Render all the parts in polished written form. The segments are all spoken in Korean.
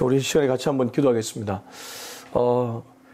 우리 시간에 같이 한번 기도하겠습니다.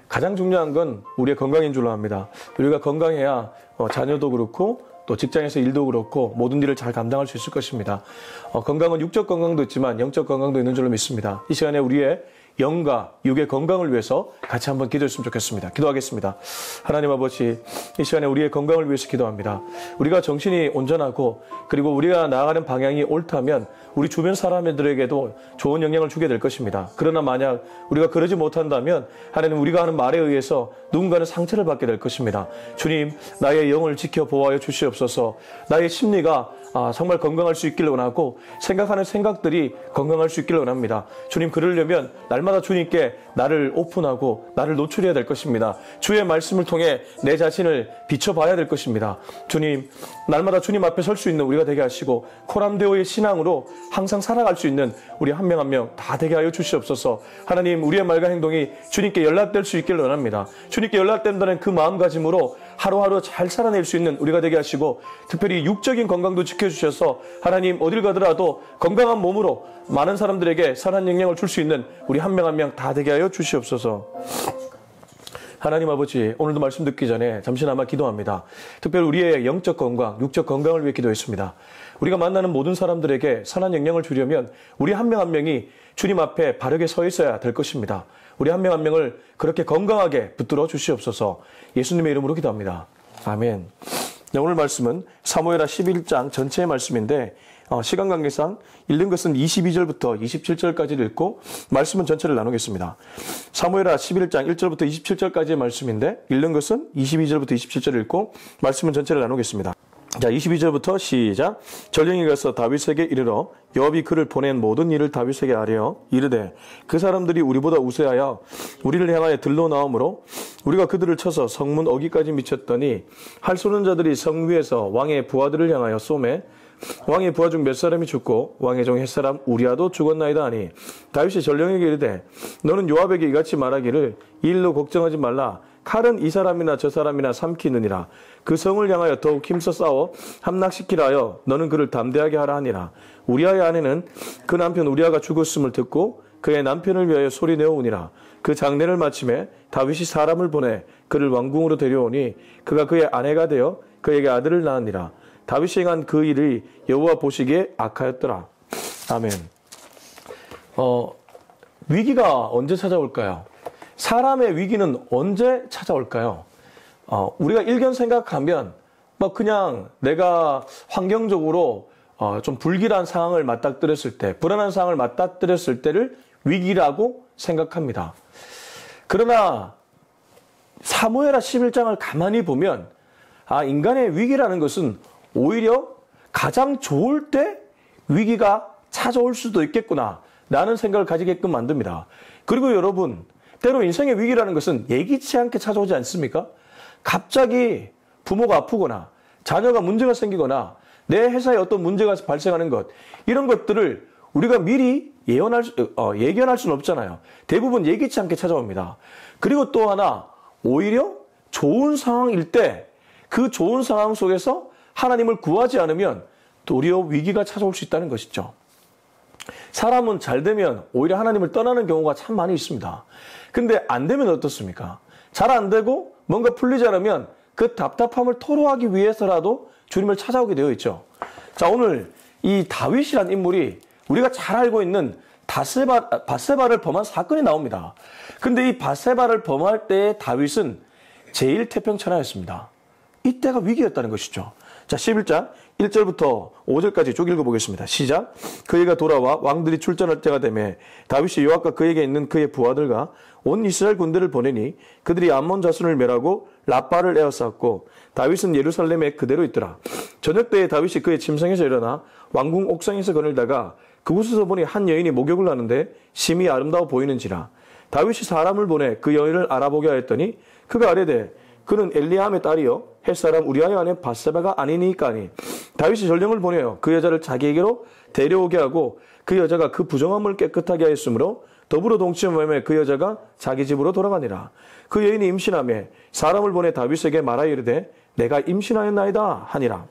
가장 중요한 건 우리의 건강인 줄로 압니다. 우리가 건강해야 자녀도 그렇고 또 직장에서 일도 그렇고 모든 일을 잘 감당할 수 있을 것입니다. 건강은 육적 건강도 있지만 영적 건강도 있는 줄로 믿습니다. 이 시간에 우리의 영과 육의 건강을 위해서 같이 한번 기도했으면 좋겠습니다. 기도하겠습니다. 하나님 아버지, 이 시간에 우리의 건강을 위해서 기도합니다. 우리가 정신이 온전하고 그리고 우리가 나아가는 방향이 옳다면 우리 주변 사람들에게도 좋은 영향을 주게 될 것입니다. 그러나 만약 우리가 그러지 못한다면 하나님, 우리가 하는 말에 의해서 누군가는 상처를 받게 될 것입니다. 주님, 나의 영을 지켜 보호하여 주시옵소서. 나의 심리가 정말 건강할 수 있기를 원하고 생각하는 생각들이 건강할 수 있기를 원합니다. 주님, 그러려면 날마다 주님께 나를 오픈하고 나를 노출해야 될 것입니다. 주의 말씀을 통해 내 자신을 비춰봐야 될 것입니다. 주님, 날마다 주님 앞에 설 수 있는 우리가 되게 하시고 코람데오의 신앙으로 항상 살아갈 수 있는 우리 한 명 한 명 다 되게 하여 주시옵소서. 하나님, 우리의 말과 행동이 주님께 연락될 수 있기를 원합니다. 주님께 연락된다는 그 마음가짐으로 하루하루 잘 살아낼 수 있는 우리가 되게 하시고 특별히 육적인 건강도 지켜주셔서 하나님, 어딜 가더라도 건강한 몸으로 많은 사람들에게 선한 영향을 줄 수 있는 우리 한 명 한 명 다 되게 하여 주시옵소서. 하나님 아버지, 오늘도 말씀 듣기 전에 잠시나마 기도합니다. 특별히 우리의 영적 건강, 육적 건강을 위해 기도했습니다. 우리가 만나는 모든 사람들에게 선한 영향을 주려면 우리 한 명 한 명이 주님 앞에 바르게 서 있어야 될 것입니다. 우리 한 명 한 명을 그렇게 건강하게 붙들어 주시옵소서. 예수님의 이름으로 기도합니다. 아멘. 네, 오늘 말씀은 사무엘하 11장 전체의 말씀인데 시간 관계상 읽는 것은 22절부터 27절까지를 읽고 말씀은 전체를 나누겠습니다. 사무엘하 11장 1절부터 27절까지의 말씀인데 읽는 것은 22절부터 27절을 읽고 말씀은 전체를 나누겠습니다. 자, 22절부터 시작. 전령이 가서 다윗에게 이르러 요압이 그를 보낸 모든 일을 다윗에게 아뢰어 이르되 그 사람들이 우리보다 우세하여 우리를 향하여 들러 나오므로 우리가 그들을 쳐서 성문 어기까지 미쳤더니 할 쏘는 자들이 성 위에서 왕의 부하들을 향하여 쏘매 왕의 부하 중 몇 사람이 죽고 왕의 종 햇사람 우리아도 죽었나이다 하니 다윗이 전령에게 이르되 너는 요압에게 이같이 말하기를 이 일로 걱정하지 말라. 칼은 이 사람이나 저 사람이나 삼키느니라. 그 성을 향하여 더욱 힘써 싸워 함락시키라 하여 너는 그를 담대하게 하라 하니라. 우리아의 아내는 그 남편 우리아가 죽었음을 듣고 그의 남편을 위하여 소리내어오니라. 그 장례를 마침에 다윗이 사람을 보내 그를 왕궁으로 데려오니 그가 그의 아내가 되어 그에게 아들을 낳으니라. 다윗이 행한 그 일이 여호와 보시기에 악하였더라. 아멘. 위기가 언제 찾아올까요? 사람의 위기는 언제 찾아올까요? 우리가 일견 생각하면 그냥 내가 환경적으로 좀 불길한 상황을 맞닥뜨렸을 때, 불안한 상황을 맞닥뜨렸을 때를 위기라고 생각합니다. 그러나 사무엘하 11장을 가만히 보면 인간의 위기라는 것은 오히려 가장 좋을 때 위기가 찾아올 수도 있겠구나 라는 생각을 가지게끔 만듭니다. 그리고 여러분, 때로 인생의 위기라는 것은 예기치 않게 찾아오지 않습니까? 갑자기 부모가 아프거나 자녀가 문제가 생기거나 내 회사에 어떤 문제가 발생하는 것, 이런 것들을 우리가 미리 예견할 수는 없잖아요. 대부분 예기치 않게 찾아옵니다. 그리고 또 하나, 오히려 좋은 상황일 때 그 좋은 상황 속에서 하나님을 구하지 않으면 도리어 위기가 찾아올 수 있다는 것이죠. 사람은 잘 되면 오히려 하나님을 떠나는 경우가 참 많이 있습니다. 근데 안 되면 어떻습니까? 잘 안 되고 뭔가 풀리지 않으면 그 답답함을 토로하기 위해서라도 주님을 찾아오게 되어 있죠. 자, 오늘 이 다윗이란 인물이 우리가 잘 알고 있는 밧세바를 범한 사건이 나옵니다. 근데 이 밧세바를 범할 때의 다윗은 제일 태평천하였습니다. 이때가 위기였다는 것이죠. 자, 11장 1절부터 5절까지 쭉 읽어보겠습니다. 시작. 그이가 돌아와 왕들이 출전할 때가 되매 다윗이 요압과 그에게 있는 그의 부하들과 온 이스라엘 군대를 보내니 그들이 암몬 자손을 멸하고 라빠를 에워쌌고 다윗은 예루살렘에 그대로 있더라. 저녁 때에 다윗이 그의 침상에서 일어나 왕궁 옥상에서 거닐다가 그곳에서 보니 한 여인이 목욕을 하는데 심히 아름다워 보이는지라. 다윗이 사람을 보내 그 여인을 알아보게 하였더니 그가 아뢰되 그는 엘리암의 딸이요 햇사람 우리아의 아내 밧세바가 아니니까 하니 다윗이 전령을 보내어 그 여자를 자기에게로 데려오게 하고 그 여자가 그 부정함을 깨끗하게 하였으므로 더불어 동침함에 그 여자가 자기 집으로 돌아가니라. 그 여인이 임신하며 사람을 보내 다윗에게 말하여 이르되 내가 임신하였나이다 하니라.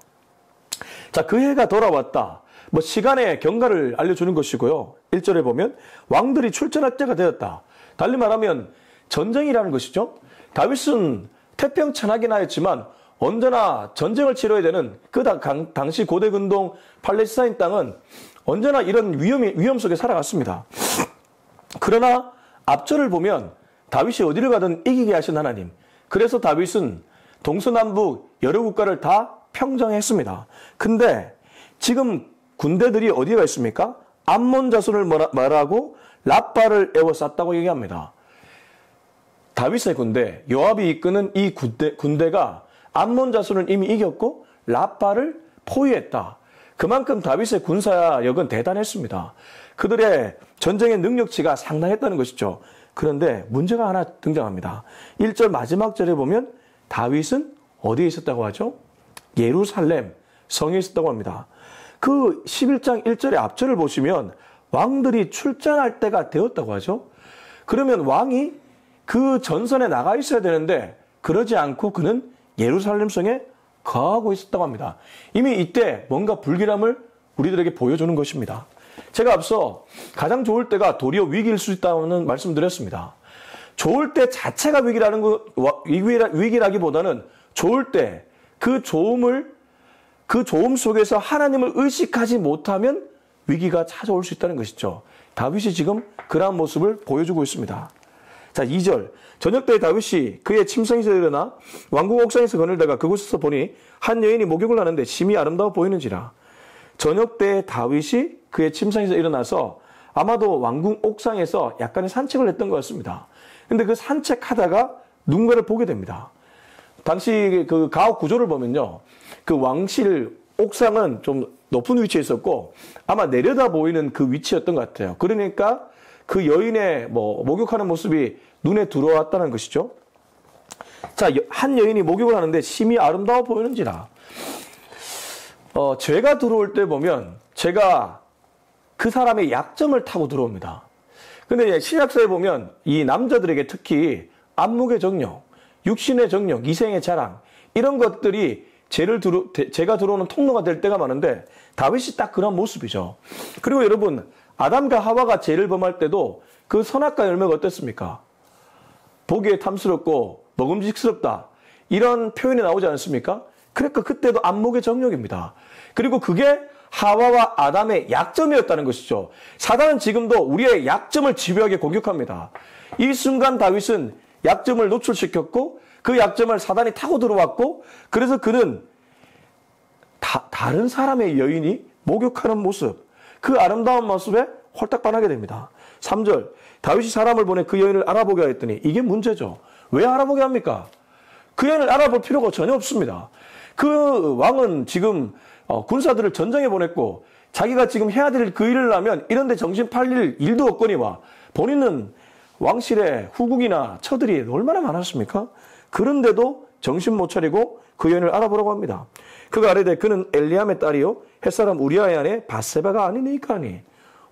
자, 그 해가 돌아왔다. 뭐 시간의 경과를 알려주는 것이고요. 1절에 보면 왕들이 출전할 때가 되었다. 달리 말하면 전쟁이라는 것이죠. 다윗은 태평천하긴 하였지만 언제나 전쟁을 치러야 되는 그 당시 고대 근동 팔레스타인 땅은 언제나 이런 위험 속에 살아갔습니다. 그러나 앞절을 보면 다윗이 어디를 가든 이기게 하신 하나님. 그래서 다윗은 동서남북 여러 국가를 다 평정했습니다. 근데 지금 군대들이 어디가 있습니까? 암몬 자손을 말하고 라빠를 에워쌌다고 얘기합니다. 다윗의 군대, 요압이 이끄는 이 군대가 암몬 자손을 이미 이겼고 라빠를 포위했다. 그만큼 다윗의 군사력은 대단했습니다. 그들의 전쟁의 능력치가 상당했다는 것이죠. 그런데 문제가 하나 등장합니다. 1절 마지막 절에 보면 다윗은 어디에 있었다고 하죠? 예루살렘 성에 있었다고 합니다. 그 11장 1절의 앞절을 보시면 왕들이 출전할 때가 되었다고 하죠. 그러면 왕이 그 전선에 나가 있어야 되는데 그러지 않고 그는 예루살렘 성에 거하고 있었다고 합니다. 이미 이때 뭔가 불길함을 우리들에게 보여주는 것입니다. 제가 앞서 가장 좋을 때가 도리어 위기일 수 있다는 말씀드렸습니다. 좋을 때 자체가 위기라기보다는 좋을 때 그 좋음 속에서 하나님을 의식하지 못하면 위기가 찾아올 수 있다는 것이죠. 다윗이 지금 그러한 모습을 보여주고 있습니다. 자, 2절. 저녁 때 다윗이 그의 침상에서 일어나 왕궁 옥상에서 거닐다가 그곳에서 보니 한 여인이 목욕을 하는데 심히 아름다워 보이는지라. 저녁 때 다윗이 그의 침상에서 일어나서 아마도 왕궁 옥상에서 약간의 산책을 했던 것 같습니다. 근데 그 산책하다가 누군가를 보게 됩니다. 당시 그 가옥 구조를 보면요. 그 왕실 옥상은 좀 높은 위치에 있었고 아마 내려다 보이는 그 위치였던 것 같아요. 그러니까 그 여인의 목욕하는 모습이 눈에 들어왔다는 것이죠. 자, 한 여인이 목욕을 하는데 심히 아름다워 보이는지라. 죄가 들어올 때 보면 죄가 그 사람의 약점을 타고 들어옵니다. 근데 신약서에 보면 이 남자들에게 특히 안목의 정력, 육신의 정력, 이생의 자랑 이런 것들이 죄가 들어오는 통로가 될 때가 많은데 다윗이 딱 그런 모습이죠. 그리고 여러분 아담과 하와가 죄를 범할 때도 그 선악과 열매가 어땠습니까? 보기에 탐스럽고 먹음직스럽다 이런 표현이 나오지 않습니까? 그러니까 그때도 안목의 정력입니다. 그리고 그게 하와와 아담의 약점이었다는 것이죠. 사단은 지금도 우리의 약점을 집요하게 공격합니다. 이 순간 다윗은 약점을 노출시켰고 그 약점을 사단이 타고 들어왔고 그래서 그는 다른 사람의 여인이 목욕하는 모습 그 아름다운 모습에 홀딱 반하게 됩니다. 3절 다윗이 사람을 보내 그 여인을 알아보게 하였더니 이게 문제죠. 왜 알아보게 합니까? 그 여인을 알아볼 필요가 전혀 없습니다. 그 왕은 지금 군사들을 전쟁에 보냈고 자기가 지금 해야 될 그 일을 하면 이런 데 정신 팔릴 일도 없거니와 본인은 왕실의 후궁이나 처들이 얼마나 많았습니까? 그런데도 정신 못 차리고 그 여인을 알아보라고 합니다. 그가 아뢰되 그는 엘리암의 딸이요 햇사람 우리아의 아내 밧세바가 아니니까 하니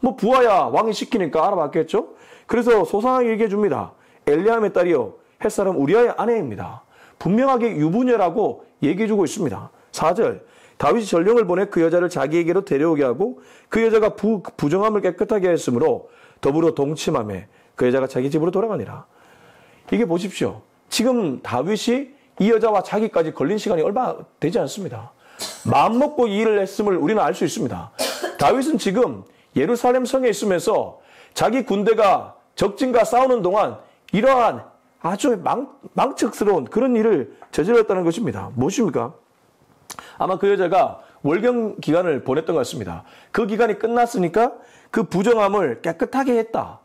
뭐 부하야 왕이 시키니까 알아봤겠죠. 그래서 소상하게 얘기해 줍니다. 엘리암의 딸이요 햇사람 우리아의 아내입니다. 분명하게 유부녀라고 얘기해 주고 있습니다. 4절 다윗이 전령을 보내 그 여자를 자기에게로 데려오게 하고 그 여자가 부정함을 깨끗하게 했으므로 더불어 동침하며 그 여자가 자기 집으로 돌아가니라. 이게 보십시오. 지금 다윗이 이 여자와 자기까지 걸린 시간이 얼마 되지 않습니다. 마음먹고 이 일을 했음을 우리는 알 수 있습니다. 다윗은 지금 예루살렘 성에 있으면서 자기 군대가 적진과 싸우는 동안 이러한 아주 망측스러운 그런 일을 저질렀다는 것입니다. 무엇입니까? 아마 그 여자가 월경 기간을 보냈던 것 같습니다. 그 기간이 끝났으니까 그 부정함을 깨끗하게 했다.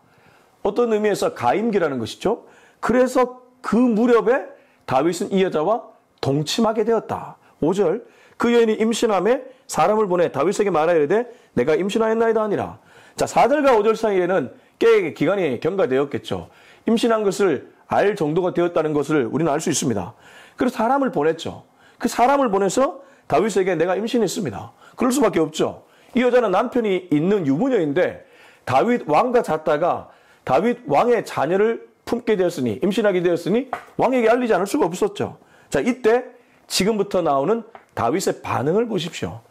어떤 의미에서 가임기라는 것이죠. 그래서 그 무렵에 다윗은 이 여자와 동침하게 되었다. 5절 그 여인이 임신함에 사람을 보내 다윗에게 말하이르되 내가 임신하였나이다 하니라. 자, 4절과 5절 사이에는 꽤 기간이 경과되었겠죠. 임신한 것을 알 정도가 되었다는 것을 우리는 알 수 있습니다. 그래서 사람을 보냈죠. 그 사람을 보내서 다윗에게 내가 임신했습니다. 그럴 수밖에 없죠. 이 여자는 남편이 있는 유부녀인데 다윗 왕과 잤다가 다윗 왕의 자녀를 품게 되었으니 임신하게 되었으니 왕에게 알리지 않을 수가 없었죠. 자, 이때 지금부터 나오는 다윗의 반응을 보십시오.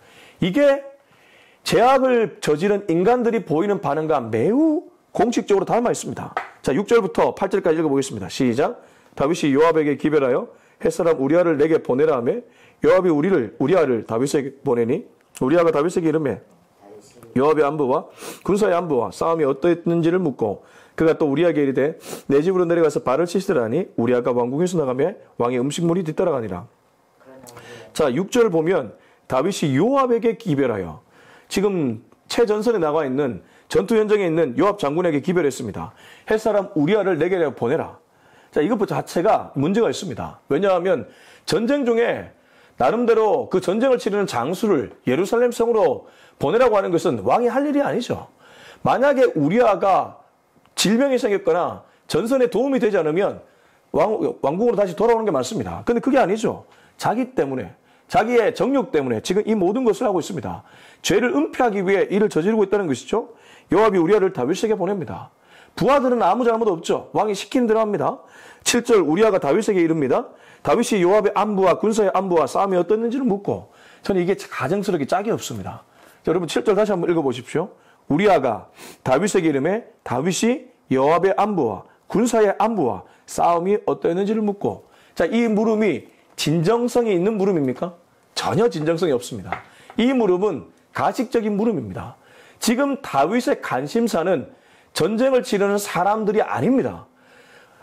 이게 죄악을 저지른 인간들이 보이는 반응과 매우 공식적으로 닮아 있습니다. 자, 6절부터 8절까지 읽어보겠습니다. 시작. 다윗이 요압에게 기별하여 햇사람 우리아를 내게 보내라 하며 요압이 우리아를 다윗에게 보내니 우리아가 다윗에게 이르매 요압의 안부와 군사의 안부와 싸움이 어떠했는지를 묻고 그가 또 우리아에게 이르되 내 집으로 내려가서 발을 씻으라니 우리아가 왕궁에서 나가며 왕의 음식물이 뒤따라가니라. 자, 6절 보면 다윗이 요압에게 기별하여 지금 최전선에 나와 있는 전투 현장에 있는 요압 장군에게 기별했습니다. 햇사람 우리아를 내게 보내라. 자, 이것 자체가 문제가 있습니다. 왜냐하면 전쟁 중에 나름대로 그 전쟁을 치르는 장수를 예루살렘 성으로 보내라고 하는 것은 왕이 할 일이 아니죠. 만약에 우리아가 질병이 생겼거나 전선에 도움이 되지 않으면 왕궁으로 다시 돌아오는 게 맞습니다. 근데 그게 아니죠. 자기 때문에, 자기의 정욕 때문에 지금 이 모든 것을 하고 있습니다. 죄를 은폐하기 위해 일을 저지르고 있다는 것이죠. 요압이 우리아를 다윗에게 보냅니다. 부하들은 아무 잘못 없죠. 왕이 시키는 대로 합니다. 7절 우리아가 다윗에게 이릅니다. 다윗이 요압의 안부와 군사의 안부와 싸움이 어떻는지를 묻고 저는 이게 가정스럽게 짝이 없습니다. 자, 여러분 7절 다시 한번 읽어보십시오. 우리아가 다윗에게 이르매 다윗이 요압의 안부와 군사의 안부와 싸움이 어떠했는지를 묻고 자, 이 물음이 진정성이 있는 물음입니까? 전혀 진정성이 없습니다. 이 물음은 가식적인 물음입니다. 지금 다윗의 관심사는 전쟁을 치르는 사람들이 아닙니다.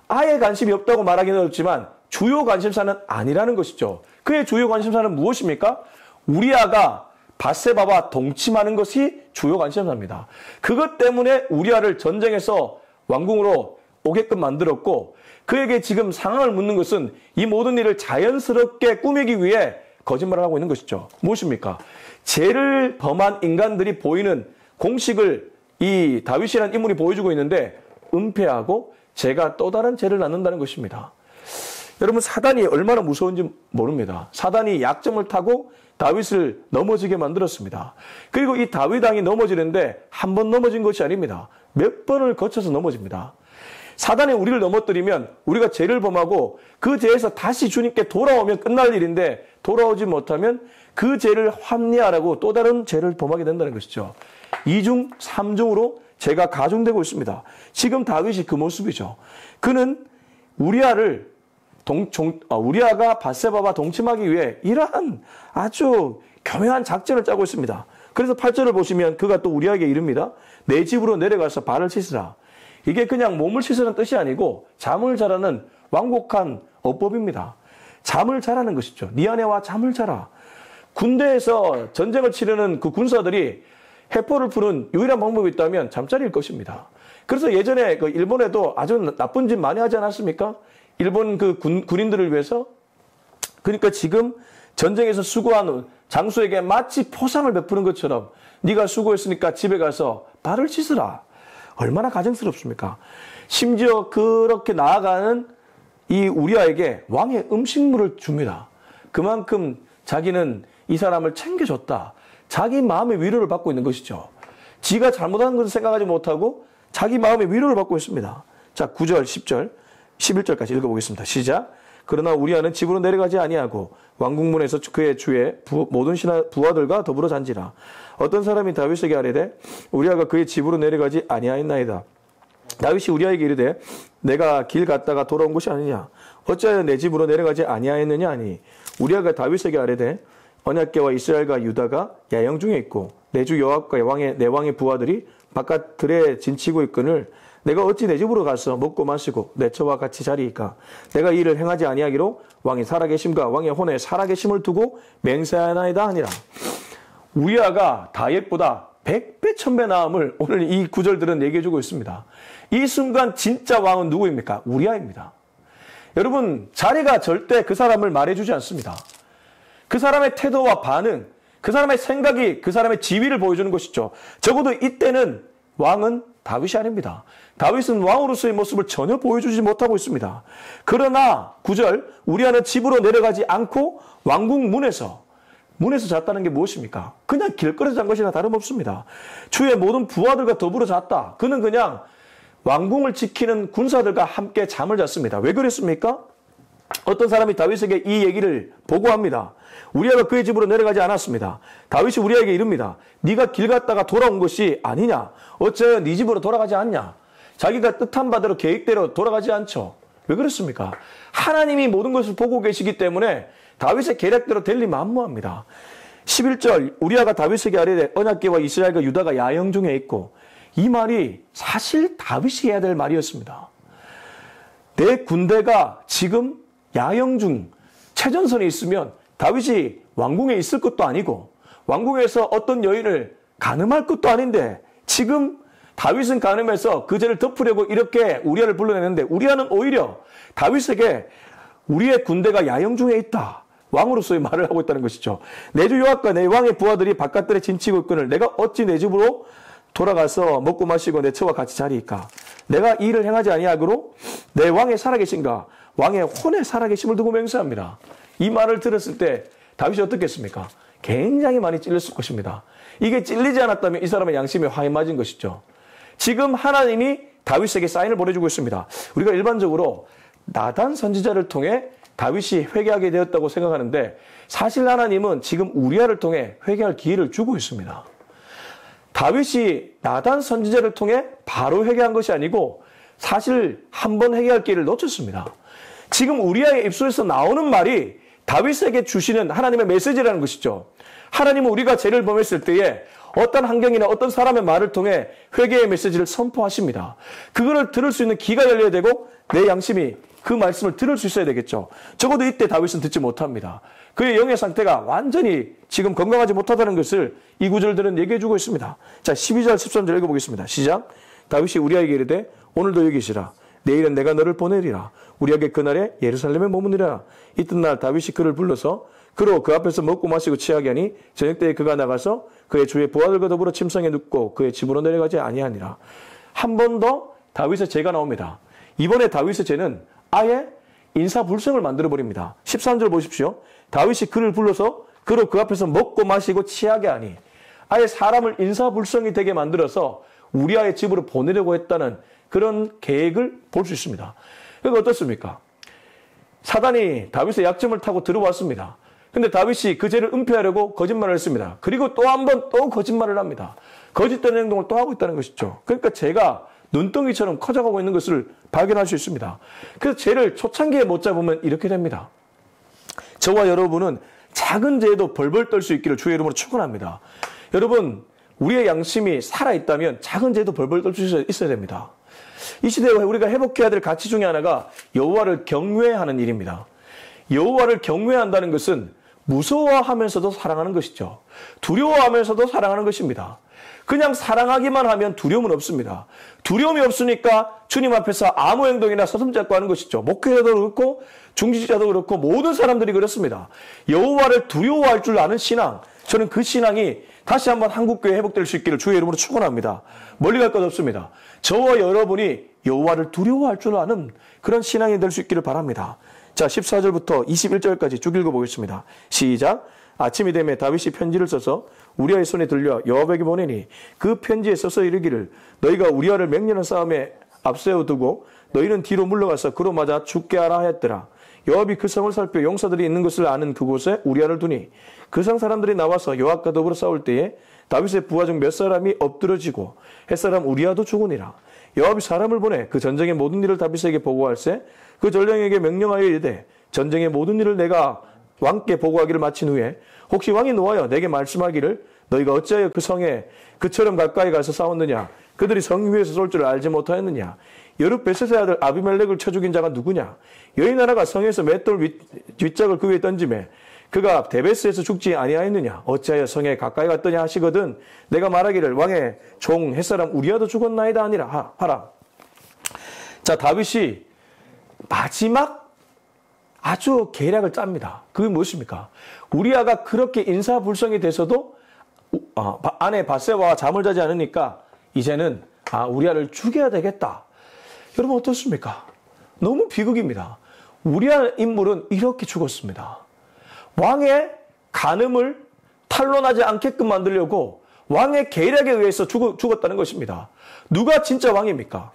아예 관심이 없다고 말하기는 어렵지만 주요 관심사는 아니라는 것이죠. 그의 주요 관심사는 무엇입니까? 우리아가 밧세바와 동침하는 것이 주요 관심사입니다. 그것 때문에 우리아를 전쟁에서 왕궁으로 오게끔 만들었고 그에게 지금 상황을 묻는 것은 이 모든 일을 자연스럽게 꾸미기 위해 거짓말을 하고 있는 것이죠. 무엇입니까? 죄를 범한 인간들이 보이는 공식을 이 다윗이라는 인물이 보여주고 있는데 은폐하고 죄가 또 다른 죄를 낳는다는 것입니다. 여러분 사단이 얼마나 무서운지 모릅니다. 사단이 약점을 타고 다윗을 넘어지게 만들었습니다. 그리고 이 다윗 왕이 넘어지는데 한 번 넘어진 것이 아닙니다. 몇 번을 거쳐서 넘어집니다. 사단이 우리를 넘어뜨리면 우리가 죄를 범하고 그 죄에서 다시 주님께 돌아오면 끝날 일인데 돌아오지 못하면 그 죄를 합리화하고 또 다른 죄를 범하게 된다는 것이죠. 2중, 3중으로 죄가 가중되고 있습니다. 지금 다윗이 그 모습이죠. 그는 우리아가 밧세바와 동침하기 위해 이러한 아주 교묘한 작전을 짜고 있습니다. 그래서 8절을 보시면 그가 또 우리아에게 이릅니다. 내 집으로 내려가서 발을 씻으라. 이게 그냥 몸을 씻으라는 뜻이 아니고 잠을 자라는 완곡한 어법입니다. 잠을 자라는 것이죠. 네 안에 와 잠을 자라. 군대에서 전쟁을 치르는 그 군사들이 해포를 푸는 유일한 방법이 있다면 잠자리일 것입니다. 그래서 예전에 그 일본에도 아주 나쁜 짓 많이 하지 않았습니까? 일본 그 군인들을 위해서. 그러니까 지금 전쟁에서 수고한 장수에게 마치 포상을 베푸는 것처럼 네가 수고했으니까 집에 가서 발을 씻으라. 얼마나 가정스럽습니까? 심지어 그렇게 나아가는 이 우리아에게 왕의 음식물을 줍니다. 그만큼 자기는 이 사람을 챙겨줬다. 자기 마음의 위로를 받고 있는 것이죠. 지가 잘못한 것을 생각하지 못하고 자기 마음의 위로를 받고 있습니다. 자, 9절, 10절, 11절까지 읽어보겠습니다. 시작. 그러나 우리아는 집으로 내려가지 아니하고 왕궁문에서 그의 주의 모든 부하들과 더불어 잔지라. 어떤 사람이 다윗에게 아뢰되 우리아가 그의 집으로 내려가지 아니하였나이다. 다윗이 우리아에게 이르되 내가 길 갔다가 돌아온 것이 아니냐. 어찌하여 내 집으로 내려가지 아니하였느냐 하니 우리아가 다윗에게 아뢰되 언약궤와 이스라엘과 유다가 야영 중에 있고 내 주 여호와과 내 왕의 부하들이 바깥 들에 진치고 있거늘 내가 어찌 내 집으로 가서 먹고 마시고 내 처와 같이 자리이까. 내가 이 일을 행하지 아니하기로 왕이 살아계심과 왕의 혼에 살아계심을 두고 맹세하나이다 하니라. 우리아가 다윗보다 100배 1000배 나음을 오늘 이 구절들은 얘기해주고 있습니다. 이 순간 진짜 왕은 누구입니까? 우리아입니다. 여러분 자리가 절대 그 사람을 말해주지 않습니다. 그 사람의 태도와 반응, 그 사람의 생각이 그 사람의 지위를 보여주는 것이죠. 적어도 이때는 왕은 다윗이 아닙니다. 다윗은 왕으로서의 모습을 전혀 보여주지 못하고 있습니다. 그러나 9절 우리아는 집으로 내려가지 않고 왕궁 문에서 잤다는 게 무엇입니까? 그냥 길거리에서 잔 것이나 다름없습니다. 주의 모든 부하들과 더불어 잤다. 그는 그냥 왕궁을 지키는 군사들과 함께 잠을 잤습니다. 왜 그랬습니까? 어떤 사람이 다윗에게 이 얘기를 보고합니다. 우리아가 그의 집으로 내려가지 않았습니다. 다윗이 우리아에게 이릅니다. 네가 길 갔다가 돌아온 것이 아니냐? 어째 네 집으로 돌아가지 않냐? 자기가 뜻한 바대로 계획대로 돌아가지 않죠. 왜 그렇습니까? 하나님이 모든 것을 보고 계시기 때문에 다윗의 계략대로 될 리 만무합니다. 11절 우리아가 다윗에게 아뢰되 언약궤와 이스라엘과 유다가 야영 중에 있고, 이 말이 사실 다윗이 해야 될 말이었습니다. 내 군대가 지금 야영 중 최전선에 있으면 다윗이 왕궁에 있을 것도 아니고 왕궁에서 어떤 여인을 간음할 것도 아닌데, 지금 다윗은 간음해서 그 죄를 덮으려고 이렇게 우리아를 불러내는데, 우리아는 오히려 다윗에게 우리의 군대가 야영 중에 있다, 왕으로서의 말을 하고 있다는 것이죠. 내 주 요압과 내 왕의 부하들이 바깥들에 진치고 있거늘 내가 어찌 내 집으로 돌아가서 먹고 마시고 내 처와 같이 자리이까? 내가 이 일을 행하지 아니하고로 내 왕의 살아계신가? 왕의 혼에 살아계심을 두고 맹세합니다. 이 말을 들었을 때 다윗이 어떻겠습니까? 굉장히 많이 찔렸을 것입니다. 이게 찔리지 않았다면 이 사람의 양심에 화에 맞은 것이죠. 지금 하나님이 다윗에게 사인을 보내주고 있습니다. 우리가 일반적으로 나단 선지자를 통해 다윗이 회개하게 되었다고 생각하는데, 사실 하나님은 지금 우리아를 통해 회개할 기회를 주고 있습니다. 다윗이 나단 선지자를 통해 바로 회개한 것이 아니고 사실 한 번 회개할 기회를 놓쳤습니다. 지금 우리아의 입술에서 나오는 말이 다윗에게 주시는 하나님의 메시지라는 것이죠. 하나님은 우리가 죄를 범했을 때에 어떤 환경이나 어떤 사람의 말을 통해 회개의 메시지를 선포하십니다. 그거를 들을 수 있는 귀가 열려야 되고 내 양심이 그 말씀을 들을 수 있어야 되겠죠. 적어도 이때 다윗은 듣지 못합니다. 그의 영의 상태가 완전히 지금 건강하지 못하다는 것을 이 구절들은 얘기해 주고 있습니다. 자, 12절 13절 읽어보겠습니다. 시작. 다윗이 우리아에게 이르되 오늘도 여기 있으라. 내일은 내가 너를 보내리라. 우리에게 그날에 예루살렘에 머무니라. 이튿날 다윗이 그를 불러서 그로 그 앞에서 먹고 마시고 취하게 하니 저녁 때에 그가 나가서 그의 주의 부하들과 더불어 침상에 눕고 그의 집으로 내려가지 아니하니라. 한 번 더 다윗의 죄가 나옵니다. 이번에 다윗의 죄는 아예 인사불성을 만들어버립니다. 13절 보십시오. 다윗이 그를 불러서 그로 그 앞에서 먹고 마시고 취하게 하니, 아예 사람을 인사불성이 되게 만들어서 우리아의 집으로 보내려고 했다는 그런 계획을 볼 수 있습니다. 그러니까 어떻습니까? 사단이 다윗의 약점을 타고 들어왔습니다. 근데 다윗이 그 죄를 은폐하려고 거짓말을 했습니다. 그리고 또 한 번 또 거짓말을 합니다. 거짓된 행동을 또 하고 있다는 것이죠. 그러니까 죄가 눈덩이처럼 커져가고 있는 것을 발견할 수 있습니다. 그래서 죄를 초창기에 못 잡으면 이렇게 됩니다. 저와 여러분은 작은 죄에도 벌벌 떨 수 있기를 주의 이름으로 축원합니다. 여러분, 우리의 양심이 살아있다면 작은 죄도 벌벌 떨 수 있어야 됩니다. 이 시대에 우리가 회복해야 될 가치 중에 하나가 여호와를 경외하는 일입니다. 여호와를 경외한다는 것은 무서워하면서도 사랑하는 것이죠. 두려워하면서도 사랑하는 것입니다. 그냥 사랑하기만 하면 두려움은 없습니다. 두려움이 없으니까 주님 앞에서 아무 행동이나 서슴지 않고 하는 것이죠. 목회자도 그렇고 중지자도 그렇고 모든 사람들이 그렇습니다. 여호와를 두려워할 줄 아는 신앙, 저는 그 신앙이 다시 한번 한국교회에 회복될 수 있기를 주의 이름으로 축원합니다. 멀리 갈 것 없습니다. 저와 여러분이 여호와를 두려워할 줄 아는 그런 신앙이 될 수 있기를 바랍니다. 자, 14절부터 21절까지 쭉 읽어보겠습니다. 시작. 아침이 되매 다윗이 편지를 써서 우리아의 손에 들려 요압에게 보내니 그 편지에 써서 이르기를 너희가 우리아를 맹렬한 싸움에 앞세워 두고 너희는 뒤로 물러가서 그로 맞아 죽게 하라 하였더라. 요압이 그 성을 살펴 용사들이 있는 것을 아는 그곳에 우리아를 두니 그 성 사람들이 나와서 요압과 더불어 싸울 때에 다윗의 부하 중 몇 사람이 엎드러지고 햇사람 우리아도 죽으니라. 요압이 사람을 보내 그 전쟁의 모든 일을 다윗에게 보고할세 그 전령에게 명령하여 이르되 전쟁의 모든 일을 내가 왕께 보고하기를 마친 후에 혹시 왕이 노하여 내게 말씀하기를 너희가 어찌하여 그 성에 그처럼 가까이 가서 싸웠느냐? 그들이 성 위에서 쏠 줄 알지 못하였느냐? 여룻베셋의 아들 아비멜렉을 쳐 죽인 자가 누구냐? 여인 하나가 성에서 맷돌 윗짝을 그 위에 던지매 그가 데베스에서 죽지 아니하였느냐? 어찌하여 성에 가까이 갔더냐 하시거든 내가 말하기를 왕의 종 햇사람 우리아도 죽었나이다 아니라 하라. 자, 다윗이 마지막 아주 계략을 짭니다. 그게 무엇입니까? 우리아가 그렇게 인사불성이 돼서도 아내 밧세바와 잠을 자지 않으니까 이제는 우리아를 죽여야 되겠다. 여러분 어떻습니까? 너무 비극입니다. 우리아 인물은 이렇게 죽었습니다. 왕의 간음을 탄로나지 않게끔 만들려고 왕의 계략에 의해서 죽었다는 것입니다. 누가 진짜 왕입니까?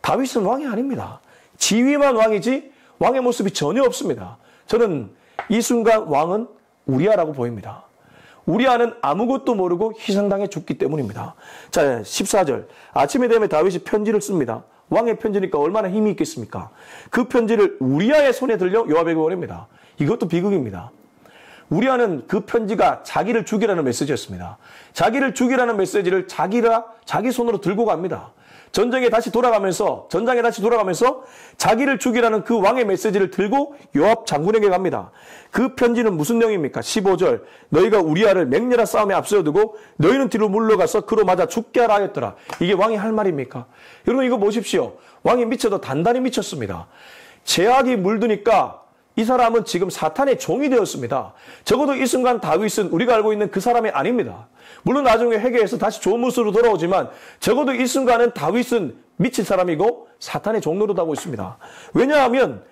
다윗은 왕이 아닙니다. 지위만 왕이지 왕의 모습이 전혀 없습니다. 저는 이 순간 왕은 우리아라고 보입니다. 우리아는 아무것도 모르고 희생당해 죽기 때문입니다. 자, 14절. 아침에 되면 다윗이 편지를 씁니다. 왕의 편지니까 얼마나 힘이 있겠습니까? 그 편지를 우리아의 손에 들려 요압에게 보냅니다. 이것도 비극입니다. 우리아는 그 편지가 자기를 죽이라는 메시지였습니다. 자기를 죽이라는 메시지를 자기 손으로 들고 갑니다. 전장에 다시 돌아가면서 자기를 죽이라는 그 왕의 메시지를 들고 요압 장군에게 갑니다. 그 편지는 무슨 내용입니까? 15절. 너희가 우리아를 맹렬한 싸움에 앞세워두고 너희는 뒤로 물러가서 그로 맞아 죽게 하라 하였더라. 이게 왕이 할 말입니까? 여러분 이거 보십시오. 왕이 미쳐도 단단히 미쳤습니다. 죄악이 물드니까 이 사람은 지금 사탄의 종이 되었습니다. 적어도 이 순간 다윗은 우리가 알고 있는 그 사람이 아닙니다. 물론 나중에 회개해서 다시 좋은 모습으로 돌아오지만 적어도 이 순간은 다윗은 미친 사람이고 사탄의 종로로 하고 있습니다. 왜냐하면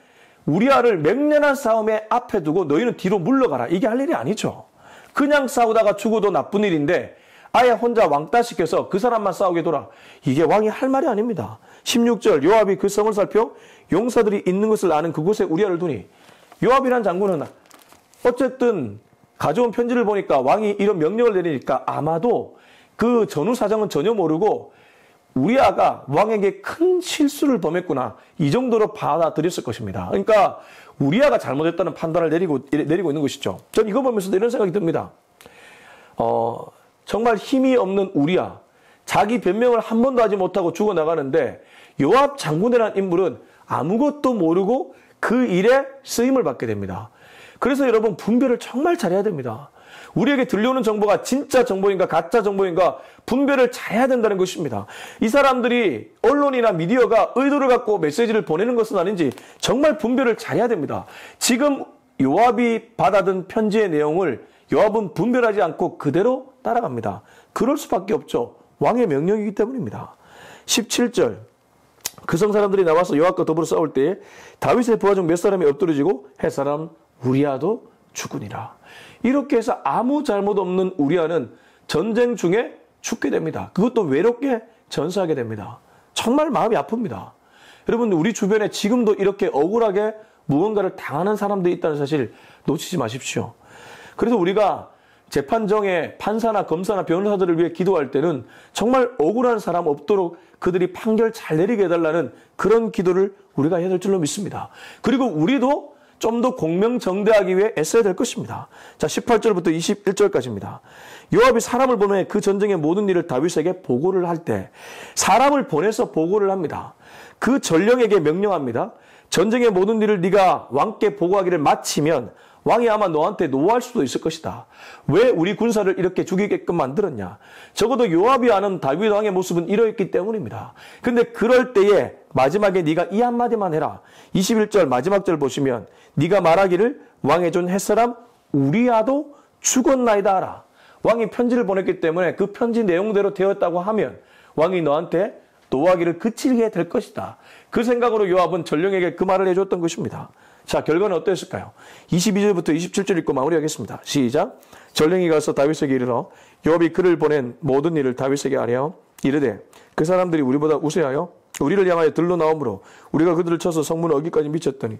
우리아를 맹렬한 싸움에 앞에 두고 너희는 뒤로 물러가라. 이게 할 일이 아니죠. 그냥 싸우다가 죽어도 나쁜 일인데 아예 혼자 왕따시켜서 그 사람만 싸우게 둬라. 이게 왕이 할 말이 아닙니다. 16절 요압이 그 성을 살펴 용사들이 있는 것을 아는 그곳에 우리아를 두니 요압이란 장군은 어쨌든 가져온 편지를 보니까 왕이 이런 명령을 내리니까 아마도 그 전후 사정은 전혀 모르고 우리아가 왕에게 큰 실수를 범했구나. 이 정도로 받아들였을 것입니다. 그러니까 우리아가 잘못했다는 판단을 내리고 있는 것이죠. 전 이거 보면서도 이런 생각이 듭니다. 정말 힘이 없는 우리아. 자기 변명을 한 번도 하지 못하고 죽어나가는데 요압 장군이라는 인물은 아무것도 모르고 그 일에 쓰임을 받게 됩니다. 그래서 여러분 분별을 정말 잘해야 됩니다. 우리에게 들려오는 정보가 진짜 정보인가 가짜 정보인가 분별을 잘해야 된다는 것입니다. 이 사람들이 언론이나 미디어가 의도를 갖고 메시지를 보내는 것은 아닌지 정말 분별을 잘해야 됩니다. 지금 요압이 받아든 편지의 내용을 요압은 분별하지 않고 그대로 따라갑니다. 그럴 수밖에 없죠. 왕의 명령이기 때문입니다. 17절. 그 성 사람들이 나와서 요압과 더불어 싸울 때에 다윗의 부하 중 몇 사람이 엎드러지고 햇사람 우리아도 죽으니라. 이렇게 해서 아무 잘못 없는 우리아는 전쟁 중에 죽게 됩니다. 그것도 외롭게 전사하게 됩니다. 정말 마음이 아픕니다. 여러분 우리 주변에 지금도 이렇게 억울하게 무언가를 당하는 사람들이 있다는 사실 놓치지 마십시오. 그래서 우리가 재판정에 판사나 검사나 변호사들을 위해 기도할 때는 정말 억울한 사람 없도록 그들이 판결 잘 내리게 해달라는 그런 기도를 우리가 해야 될 줄로 믿습니다. 그리고 우리도 좀 더 공명정대하기 위해 애써야 될 것입니다. 자, 18절부터 21절까지입니다. 요압이 사람을 보내 그 전쟁의 모든 일을 다윗에게 보고를 할 때 사람을 보내서 보고를 합니다. 그 전령에게 명령합니다. 전쟁의 모든 일을 네가 왕께 보고하기를 마치면 왕이 아마 너한테 노할 수도 있을 것이다. 왜 우리 군사를 이렇게 죽이게끔 만들었냐? 적어도 요압이 아는 다윗 왕의 모습은 이러했기 때문입니다. 근데 그럴 때에 마지막에 네가 이 한마디만 해라. 21절 마지막 절 보시면 네가 말하기를 왕의 존 햇사람 우리아도 죽었나이다 하라. 왕이 편지를 보냈기 때문에 그 편지 내용대로 되었다고 하면 왕이 너한테 노하기를 그치게 될 것이다. 그 생각으로 요압은 전령에게 그 말을 해줬던 것입니다. 자, 결과는 어땠을까요? 22절부터 27절 읽고 마무리하겠습니다. 시작. 전령이 가서 다윗에게 이르러 요압이 그를 보낸 모든 일을 다윗에게 아뢰어 이르되 그 사람들이 우리보다 우세하여 우리를 향하여 들러 나오므로 우리가 그들을 쳐서 성문 어기까지 미쳤더니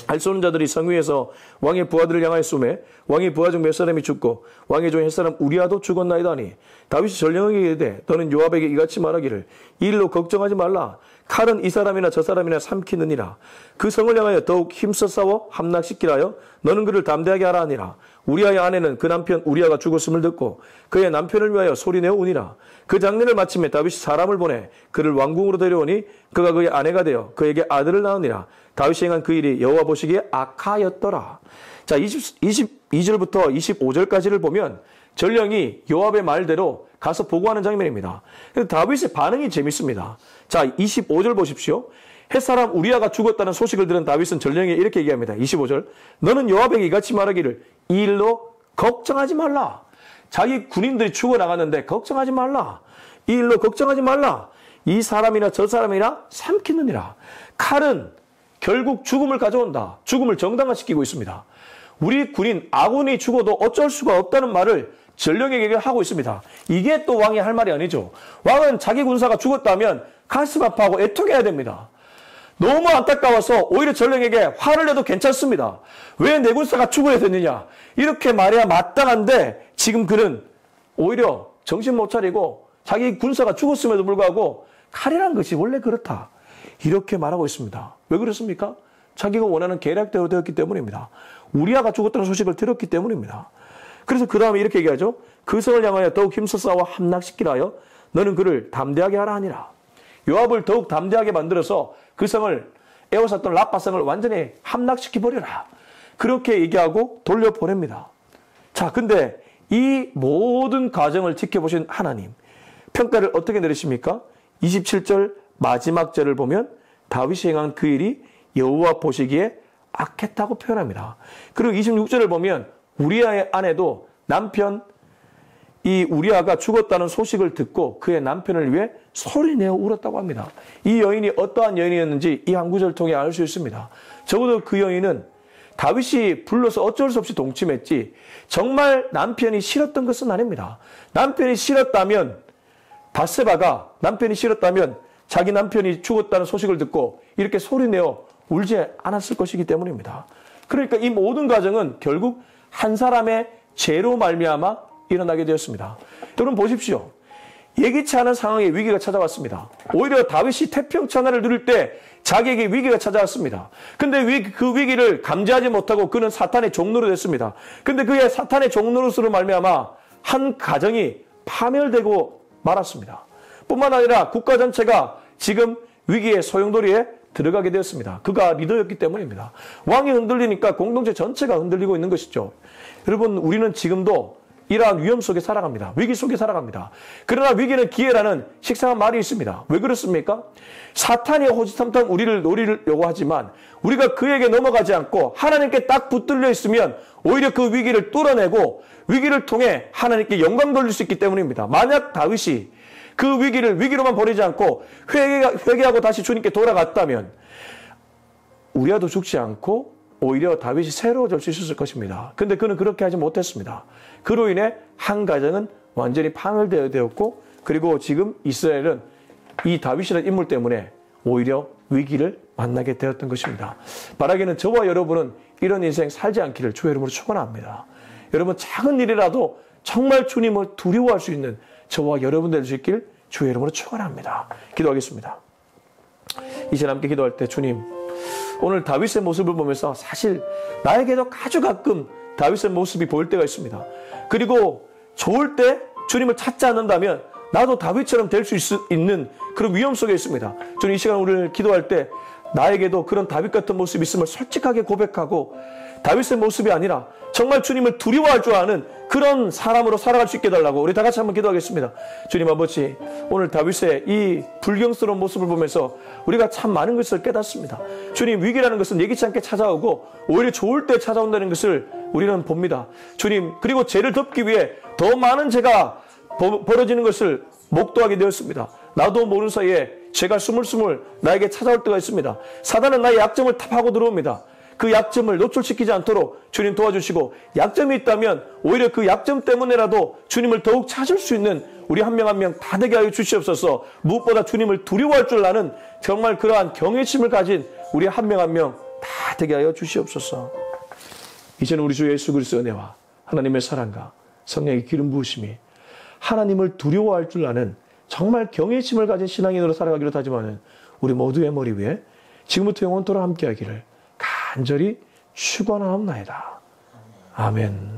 알 쏘는 자들이 성 위에서 왕의 부하들을 향하여 쏘매 왕의 부하 중 몇 사람이 죽고 왕의 종 햇사람 우리아도 죽었나이다 하니 다윗이 전령에게 이르되 너는 요압에게 이같이 말하기를 이 일로 걱정하지 말라. 칼은 이 사람이나 저 사람이나 삼키느니라. 그 성을 향하여 더욱 힘써 싸워 함락시키라 하여 너는 그를 담대하게 하라 하니라. 우리아의 아내는 그 남편 우리아가 죽었음을 듣고 그의 남편을 위하여 소리내어 우니라. 그 장례를 마침에 다윗이 사람을 보내 그를 왕궁으로 데려오니 그가 그의 아내가 되어 그에게 아들을 낳으니라. 다윗이 행한 그 일이 여호와 보시기에 악하였더라. 자, 22절부터 25절까지를 보면 전령이 요압의 말대로 가서 보고하는 장면입니다. 다윗의 반응이 재밌습니다. 자, 25절 보십시오. 햇사람 우리아가 죽었다는 소식을 들은 다윗은 전령에게 이렇게 얘기합니다. 25절. 너는 요압에게 이같이 말하기를 이 일로 걱정하지 말라. 자기 군인들이 죽어나갔는데 걱정하지 말라. 이 일로 걱정하지 말라. 이 사람이나 저 사람이나 삼키느니라. 칼은 결국 죽음을 가져온다. 죽음을 정당화시키고 있습니다. 우리 군인 아군이 죽어도 어쩔 수가 없다는 말을 전령에게 하고 있습니다. 이게 또 왕이 할 말이 아니죠. 왕은 자기 군사가 죽었다면 가슴 아파하고 애통해야 됩니다. 너무 안타까워서 오히려 전령에게 화를 내도 괜찮습니다. 왜 내 군사가 죽어야 되느냐. 이렇게 말해야 마땅한데 지금 그는 오히려 정신 못 차리고 자기 군사가 죽었음에도 불구하고 칼이란 것이 원래 그렇다. 이렇게 말하고 있습니다. 왜 그렇습니까? 자기가 원하는 계략대로 되었기 때문입니다. 우리아가 죽었다는 소식을 들었기 때문입니다. 그래서 그 다음에 이렇게 얘기하죠. 그 성을 향하여 더욱 힘써 싸워 함락시키라 하여 너는 그를 담대하게 하라 하니라. 요압을 더욱 담대하게 만들어서 그 성을 에워쌌던 라빠성을 완전히 함락시켜버려라. 그렇게 얘기하고 돌려보냅니다. 자, 근데 이 모든 과정을 지켜보신 하나님, 평가를 어떻게 내리십니까? 27절 마지막 절을 보면 다윗이 행한 그 일이 여호와 보시기에 악했다고 표현합니다. 그리고 26절을 보면 우리아의 아내도 남편 이 우리아가 죽었다는 소식을 듣고 그의 남편을 위해 소리내어 울었다고 합니다. 이 여인이 어떠한 여인이었는지 이 한 구절을 통해 알 수 있습니다. 적어도 그 여인은 다윗이 불러서 어쩔 수 없이 동침했지 정말 남편이 싫었던 것은 아닙니다. 남편이 싫었다면 밧세바가 남편이 싫었다면 자기 남편이 죽었다는 소식을 듣고 이렇게 소리내어 울지 않았을 것이기 때문입니다. 그러니까 이 모든 과정은 결국 한 사람의 죄로 말미암아 일어나게 되었습니다. 여러분 보십시오. 예기치 않은 상황에 위기가 찾아왔습니다. 오히려 다윗이 태평천하를 누릴 때 자기에게 위기가 찾아왔습니다. 근데 그 위기를 감지하지 못하고 그는 사탄의 종로로 됐습니다. 근데 그의 사탄의 종로로서로 말미암아 한 가정이 파멸되고 말았습니다. 뿐만 아니라 국가 전체가 지금 위기의 소용돌이에 들어가게 되었습니다. 그가 리더였기 때문입니다. 왕이 흔들리니까 공동체 전체가 흔들리고 있는 것이죠. 여러분 우리는 지금도 이러한 위험 속에 살아갑니다. 위기 속에 살아갑니다. 그러나 위기는 기회라는 식상한 말이 있습니다. 왜 그렇습니까? 사탄이 호시탐탐 우리를 노리려고 하지만 우리가 그에게 넘어가지 않고 하나님께 딱 붙들려 있으면 오히려 그 위기를 뚫어내고 위기를 통해 하나님께 영광 돌릴 수 있기 때문입니다. 만약 다윗이 그 위기를 위기로만 버리지 않고 회개하고 다시 주님께 돌아갔다면 우리아도 죽지 않고 오히려 다윗이 새로워질 수 있었을 것입니다. 근데 그는 그렇게 하지 못했습니다. 그로 인해 한 가정은 완전히 파멸되었고 그리고 지금 이스라엘은 이 다윗이라는 인물 때문에 오히려 위기를 만나게 되었던 것입니다. 바라기는 저와 여러분은 이런 인생 살지 않기를 주의 이름으로 축원합니다. 여러분 작은 일이라도 정말 주님을 두려워할 수 있는 저와 여러분 될 수 있길 주의 이름으로 축원합니다. 기도하겠습니다. 이제 함께 기도할 때 주님 오늘 다윗의 모습을 보면서 사실 나에게도 아주 가끔 다윗의 모습이 보일 때가 있습니다. 그리고 좋을 때 주님을 찾지 않는다면 나도 다윗처럼 될 수 있는 그런 위험 속에 있습니다. 저는 이 시간 우리를 기도할 때 나에게도 그런 다윗 같은 모습이 있음을 솔직하게 고백하고 다윗의 모습이 아니라 정말 주님을 두려워할 줄 아는 그런 사람으로 살아갈 수 있게 해달라고 우리 다 같이 한번 기도하겠습니다. 주님 아버지 오늘 다윗의 이 불경스러운 모습을 보면서 우리가 참 많은 것을 깨닫습니다. 주님 위기라는 것은 예기치 않게 찾아오고 오히려 좋을 때 찾아온다는 것을 우리는 봅니다. 주님 그리고 죄를 덮기 위해 더 많은 죄가 벌어지는 것을 목도하게 되었습니다. 나도 모르는 사이에 죄가 스물스물 나에게 찾아올 때가 있습니다. 사단은 나의 약점을 탑하고 들어옵니다. 그 약점을 노출시키지 않도록 주님 도와주시고 약점이 있다면 오히려 그 약점 때문에라도 주님을 더욱 찾을 수 있는 우리 한 명 한 명 다 되게 하여 주시옵소서. 무엇보다 주님을 두려워할 줄 아는 정말 그러한 경외심을 가진 우리 한 명 한 명 다 되게 하여 주시옵소서. 이제는 우리 주 예수 그리스도의 은혜와 하나님의 사랑과 성령의 기름 부으심이 하나님을 두려워할 줄 아는 정말 경외심을 가진 신앙인으로 살아가기로 다짐하는 우리 모두의 머리 위에 지금부터 영원토록 함께하기를 간절히 축원하옵나이다. 아멘.